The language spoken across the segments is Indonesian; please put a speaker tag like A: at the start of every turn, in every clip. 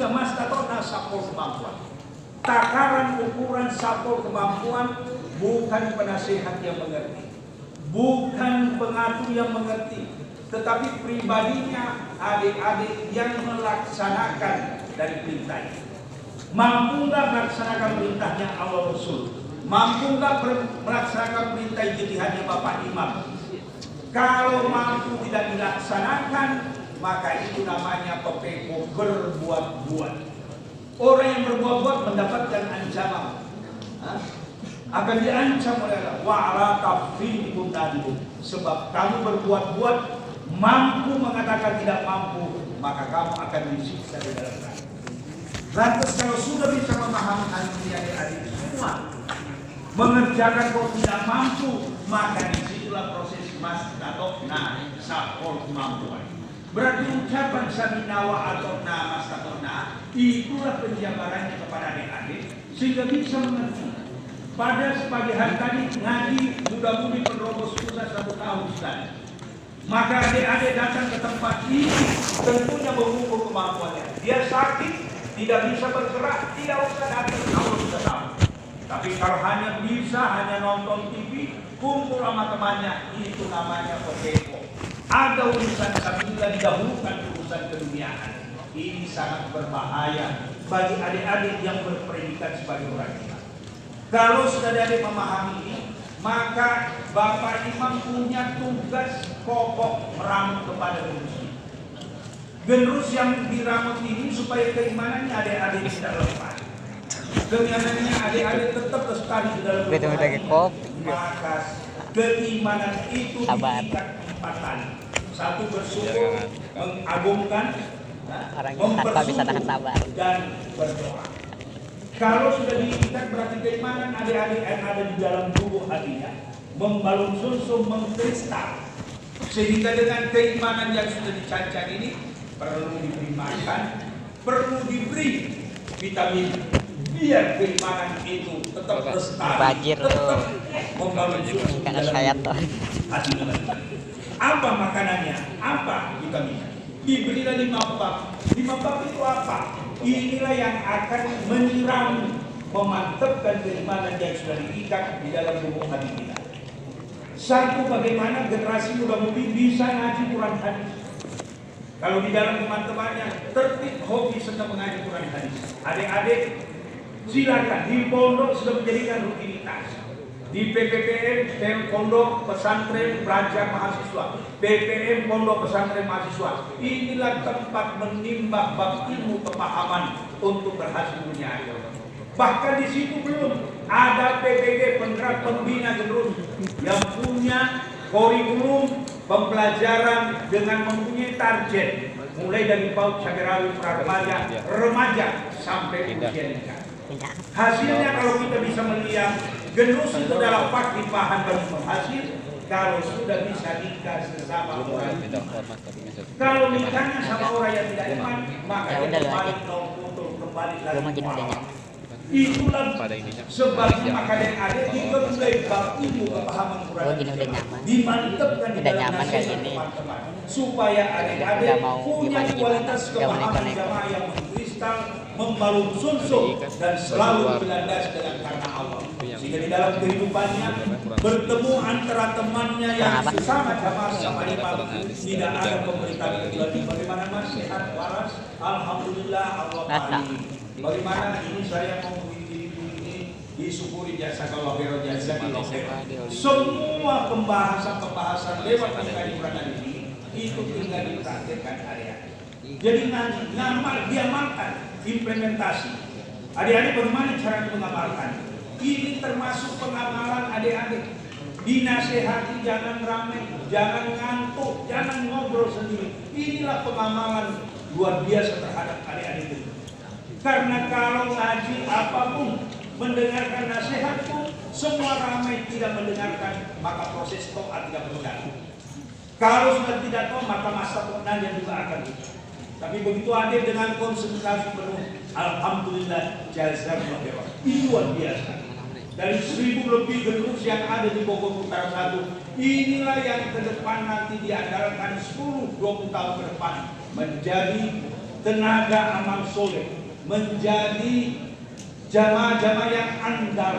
A: sehingga mastatona sapol kemampuan. Takaran ukuran sapol kemampuan bukan penasehat yang mengerti, bukan pengatur yang mengerti, tetapi pribadinya adik-adik yang melaksanakan dari perintah ini. Mampu nggak melaksanakan perintahnya Allah Rasul? Mampu nggak melaksanakan perintah ijtihadnya Bapak Imam? Kalau mampu tidak dilaksanakan, maka itu namanya pepeko berbuat-buat. Orang yang berbuat-buat mendapatkan ancaman, akan diancam oleh Allah. Wa'ala tafriqun tadikum. Sebab kamu berbuat-buat, mampu mengatakan tidak mampu, maka kamu akan disiksa di dalam neraka. Lantas kalau sudah bisa memahami hal ini adik-adik semua, mengerjakan kau tidak mampu, maka disitulah proses mastatona sapol kemampuan. Berarti ucapan saminawa atau mastatona itulah penjabarannya kepada adik-adik sehingga bisa mengerti. Pada pagi hari tadi ngaji mudah-mudi penerobos susah 1 tahun sekali. Maka adik-adik datang ke tempat ini tentunya mengukur kemampuannya. Dia sakit, tidak bisa bergerak, tidak usah datang, Allah sudah tahu. Tapi kalau hanya bisa hanya nonton TV, kumpul sama temannya, itu namanya pepeko. Ada urusan sambil didahulukan urusan keduniaan. Ini sangat berbahaya bagi adik-adik yang berpredikat sebagai orang Islam. Kalau sudah adik memahami ini, maka Bapak Imam punya tugas pokok meramut kepada generasi. Generus yang diramut ini supaya keimanannya adik-adik tidak lepas. Keimanannya adik-adik tetap lestari di dalam rumah. Maka keimanan itu ditingkat 4 kali. 1 bersyukur, mengagungkan, mempersyukur dan berdoa. Kalau sudah diikat berarti keimanan adik-adik yang ada di dalam tubuh hatinya membalun sumsum mengkristal, sehingga dengan keimanan yang sudah dicancang ini perlu diberi makan, perlu diberi vitamin biar keimanan itu tetap lestari, tetap membalun sumsum dalam hati. Apa makanannya? Apa vitaminnya? Diberilah 5 bab. 5 bab itu apa? Inilah yang akan menyirami, memantapkan keimanan yang sudah diikat di dalam tubuh hati kita. 1, bagaimana generasi muda-mudi bisa ngaji Quran hadis. Kalau di dalam teman-temannya tertib hobi sedang mengaji Quran hadis. Adik-adik silakan, di pondok sudah menjadikan rutinitas. Di PPPM, Pondok Pesantren Belajar Mahasiswa, PPM Pondok Pesantren Mahasiswa, inilah tempat menimba bab ilmu kepahaman untuk berhasil dunia akhirat. Bahkan di situ belum ada PPG Penggerak Pembina Generus yang punya kurikulum pembelajaran dengan mempunyai target mulai dari PAUD, Cakrawi, Praremaja, remaja sampai usia nikah. Hasilnya kalau kita bisa melihat Generus itu adalah pakipahan bagi penghasil kalau sudah bisa nikah sesama orang. Kalau nikahnya sama orang yang tidak iman, maka kembali kembali lagi. Itulah sebabnya maka adik-adik juga mulai bab ilmu kepahaman Quran dimantapkan di dalam nasihat teman-teman supaya adik-adik punya kualitas kepahaman jamaah yang mengkristal, membalun sumsum dan selalu berlandas dengan karena Allah. Sehingga di dalam kehidupannya bertemu antara temannya yang sesama jamaah sama imam, tidak ada pemberitaan kecuali bagaimana mas sehat waras, alhamdulillah Allah paling. Bagaimana ini saya mau ini disyukuri jasa kalau bero jasa di semua pembahasan lewat kajian Quran ini itu tinggal dipraktekkan adik-adik. Jadi ngamal diamalkan, implementasi. Adik-adik bagaimana cara mengamalkan? Ini termasuk pengamalan adik-adik. Dinasehati jangan ramai, jangan ngantuk, jangan ngobrol sendiri. Inilah pengamalan luar biasa terhadap adik-adik itu. Karena kalau ngaji apapun, mendengarkan nasihat pun, semua ramai tidak mendengarkan, maka proses to'at tidak berjalan. Kalau sudah tidak tahu, maka masa penanya juga akan lupa. Tapi begitu adik dengan konsentrasi penuh, alhamdulillah jazakallahu khairan. Itu luar biasa. Dari 1000 lebih generus yang ada di Bogor Utara 1, inilah yang ke depan nanti diandalkan 10-20 tahun ke depan menjadi tenaga amal soleh, menjadi jamaah-jamaah yang andal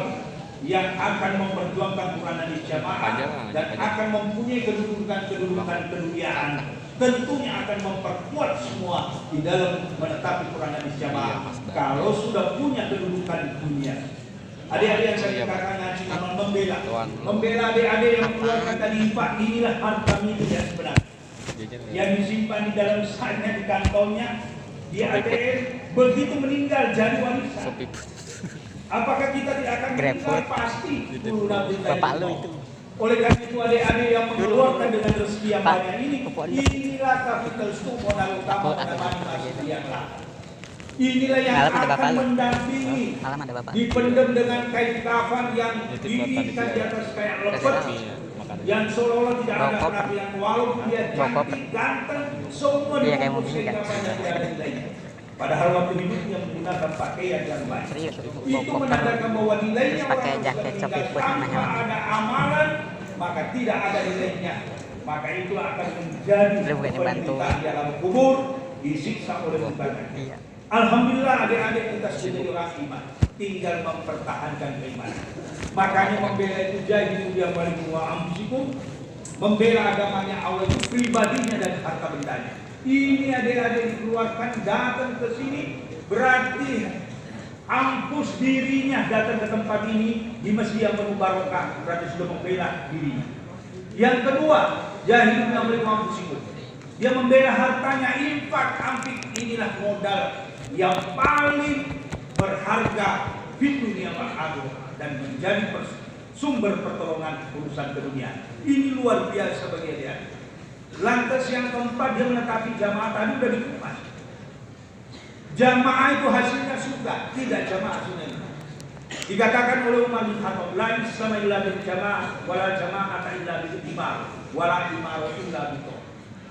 A: yang akan memperjuangkan Quran di jamaah dan akan mempunyai kedudukan kedudukan tentunya akan memperkuat semua di dalam menetapi Quran di jamaah kalau sudah punya kedudukan dunia. Adik-adik yang saya katakan ngaji membela adik-adik yang mengeluarkan tadi infak, inilah harta milik yang sebenarnya yang disimpan di dalam sahnya di kantongnya di ATM, begitu meninggal jadi warisan. Apakah kita tidak akan meninggal? Pasti
B: Bapak lu itu.
A: Oleh karena itu adik-adik yang mengeluarkan dengan rezeki yang banyak ini, inilah kapital modal utama yang lain. Inilah yang akan mendampingi, dipendam dengan kain kafan yang diikat di atas kayak lepet, yang seolah-olah tidak ada penampilan, walaupun dia cantik, ganteng, semua dibungkus kain kafan yang tidak ada nilainya. Padahal waktu hidupnya menggunakan pakaian yang baik. Itu menandakan bahwa nilainya orang tanpa ada amalan, maka tidak ada nilainya. Maka itu akan menjadi penderitaan di alam kubur, disiksa oleh Tuhan. Alhamdulillah adik-adik kita sudah jadi orang iman, tinggal mempertahankan keimanan. Makanya membela itu jahidu dia balik wa amsikum, membela agamanya Allah itu pribadinya dan harta bendanya. Ini adik-adik dikeluarkan datang ke sini berarti ampus dirinya datang ke tempat ini di masjid yang penuh barokah, berarti sudah membela dirinya. Yang kedua, jahidu yang balik wa amsikum, dia membela hartanya, infak, ampik, inilah modal yang paling berharga di dunia akhirah dan menjadi sumber pertolongan urusan dunia. Ini luar biasa bagi dia. Lantas yang keempat, dia menetapi jamaah tadi sudah dikupas. Jamaah itu hasilnya surga, tidak jamaah sunnah. Dikatakan oleh Umar bin Khattab, la sama illa bil jamaah, wala jamaah illa bil imar, wala imar illa bil.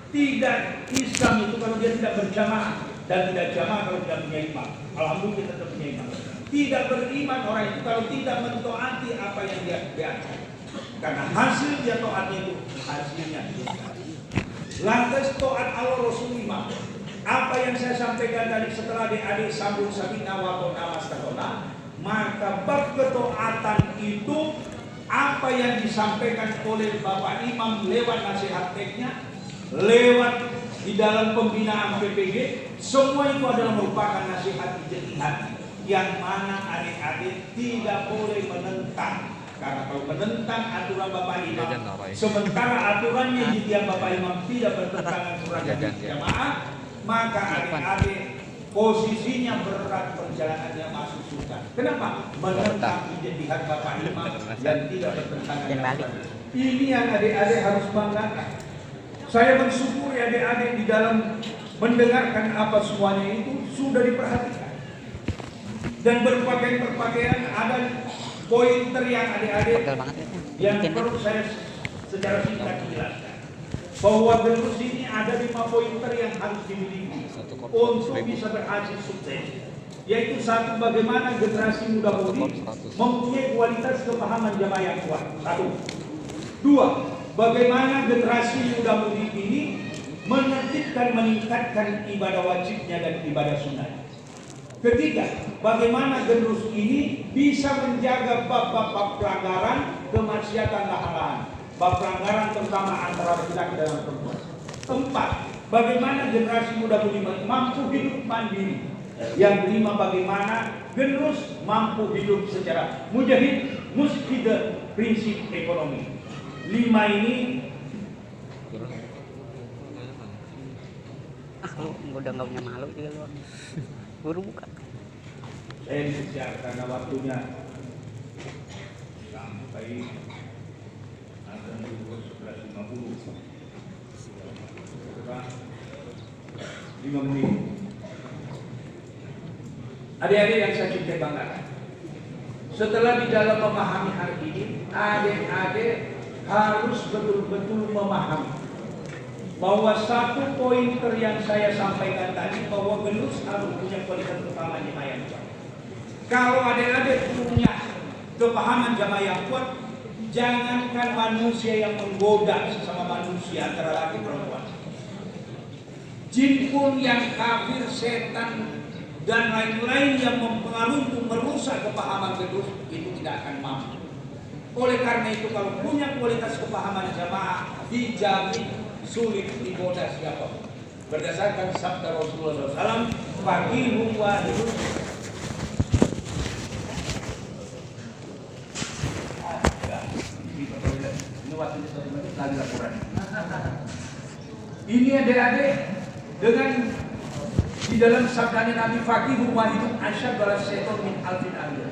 A: Tidak Islam itu kalau dia tidak berjamaah, dan tidak jamaah kalau tidak punya iman. Alhamdulillah kita tetap punya iman. Tidak beriman orang itu kalau tidak mentaati apa yang dia biarkan. Karena hasil dia taatnya itu hasilnya. Lantas taat Allah Rasul imam. Apa yang saya sampaikan tadi setelah adik-adik sambung sabina wa qona mastaqona, maka bab ketaatan itu apa yang disampaikan oleh Bapak Imam lewat nasihat teknya, lewat di dalam pembinaan PPG, semua itu adalah merupakan nasihat ijtihad yang mana adik-adik tidak boleh menentang. Karena kalau menentang aturan Bapak Imam, sementara aturannya ijtihad Bapak Imam tidak bertentangan Quran dan jamaah, maka adik-adik posisinya berat, perjalanannya masuk surga. Kenapa? Menentang ijtihad Bapak Imam yang tidak bertentangan dengan Quran. Ini yang adik-adik harus banggakan. Saya mensyukuri adik-adik di dalam mendengarkan apa semuanya itu sudah diperhatikan. Dan berpakaian ada pointer yang adik-adik yang perlu saya secara singkat jelaskan. Bahwa generus ini ada 5 pointer yang harus dimiliki untuk bisa berhasil sukses. Yaitu satu, bagaimana generasi muda mudi mempunyai kualitas kepahaman jamaah yang kuat. 1. 2. Bagaimana generasi muda mudi ini meningkatkan ibadah wajibnya dan ibadah sunnah. Ketiga, bagaimana generasi ini bisa menjaga bab-bab pelanggaran, kemaksiatan dan hal-hal. Bab pelanggaran terutama antara laki-laki dan perempuan. 4. Bagaimana generasi muda mudi mampu hidup mandiri. Yang kelima, bagaimana generasi mampu hidup secara mujahid, mustahil prinsip ekonomi. 5 ini
B: lu udah nggak punya malu juga lu. Buru buka.
A: Saya dikejar karena waktunya sampai azan 11.50. 5 menit. Adik-adik yang saya cintai banggakan, setelah di dalam memahami hari ini, adik-adik harus betul-betul memahami bahwa satu pointer yang saya sampaikan tadi, bahwa genus harus punya kualitas kepahaman jamaah yang kuat. Kalau adik-adik punya kepahaman jamaah yang kuat, jangankan manusia yang menggoda sesama manusia antara laki perempuan, jin pun yang kafir, setan dan lain-lain yang mempengaruhi untuk merusak kepahaman gedus itu tidak akan mampu. Oleh karena itu kalau punya kualitas kepahaman jamaah dijamin sulit digoda siapapun. Berdasarkan sabda Rasulullah SAW, faqihun wahidun. Ini adik-adik dengan di dalam sabdanya Nabi faqihun wahidun asyad wala syaitan min alfin amir.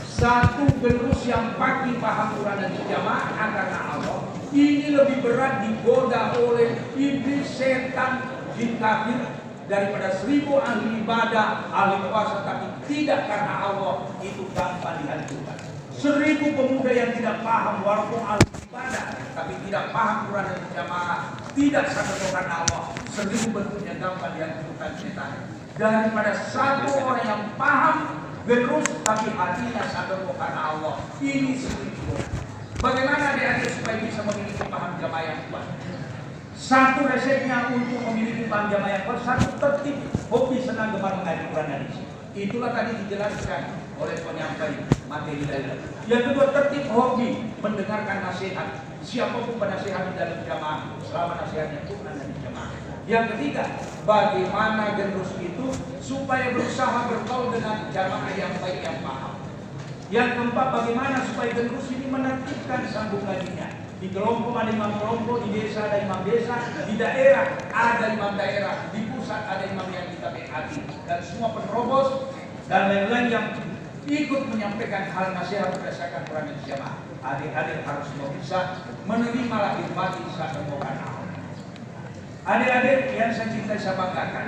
A: Satu penerus yang pagi paham Quran dan jamaah karena Allah ini lebih berat digoda oleh iblis, setan, jin kafir daripada 1000 ahli ibadah, ahli puasa tapi tidak karena Allah, itu gampang dihancurkan. 1000 pemuda yang tidak paham walaupun ahli ibadah tapi tidak paham Quran dan jamaah, tidak sadar karena Allah, 1000 bentuknya gampang dihancurkan setan. Daripada satu orang yang paham terus tapi hatinya sadar karena Allah, ini 1000. Bagaimana adik-adik supaya bisa memiliki paham jamaah yang kuat? Satu resepnya untuk memiliki paham jamaah yang kuat, satu tertib, hobi, senang, gemar mengaji Quran dan hadis. Itulah tadi dijelaskan oleh penyampai materi dari. Yang kedua tertib, hobi, mendengarkan nasihat. Siapapun penasihat di dalam jamaah, selama nasihatnya Quran dan jamaah. Yang ketiga, bagaimana generus itu supaya berusaha bergaul dengan jamaah yang baik yang paham. Yang keempat, bagaimana supaya generus ini menertibkan sambung ngajinya. Di kelompok ada imam kelompok, di desa ada imam desa, di daerah ada imam daerah, di pusat ada imam yang kita taati, dan semua penerobos dan lain-lain yang ikut menyampaikan hal nasihat berdasarkan Quran dan jamaah. Adik-adik harus semua bisa menerima lahir batin saat memohon Allah. Adik-adik yang saya cintai, saya banggakan,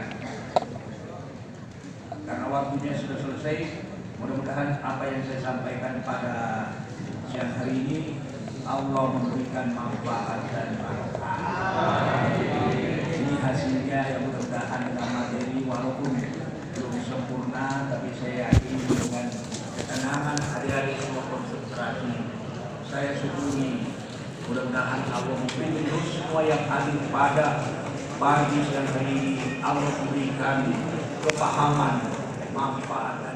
A: karena waktunya sudah selesai. Mudah-mudahan apa yang saya sampaikan pada siang hari ini Allah memberikan manfaat dan barokah. Ini hasilnya yang mudah-mudahan dengan materi walaupun belum sempurna, tapi saya yakin dengan ketenangan adik-adik semua konsentrasi saya syukuri. Mudah-mudahan Allah memberi terus semua yang hadir pada pagi siang hari ini Allah berikan kepahaman, manfaat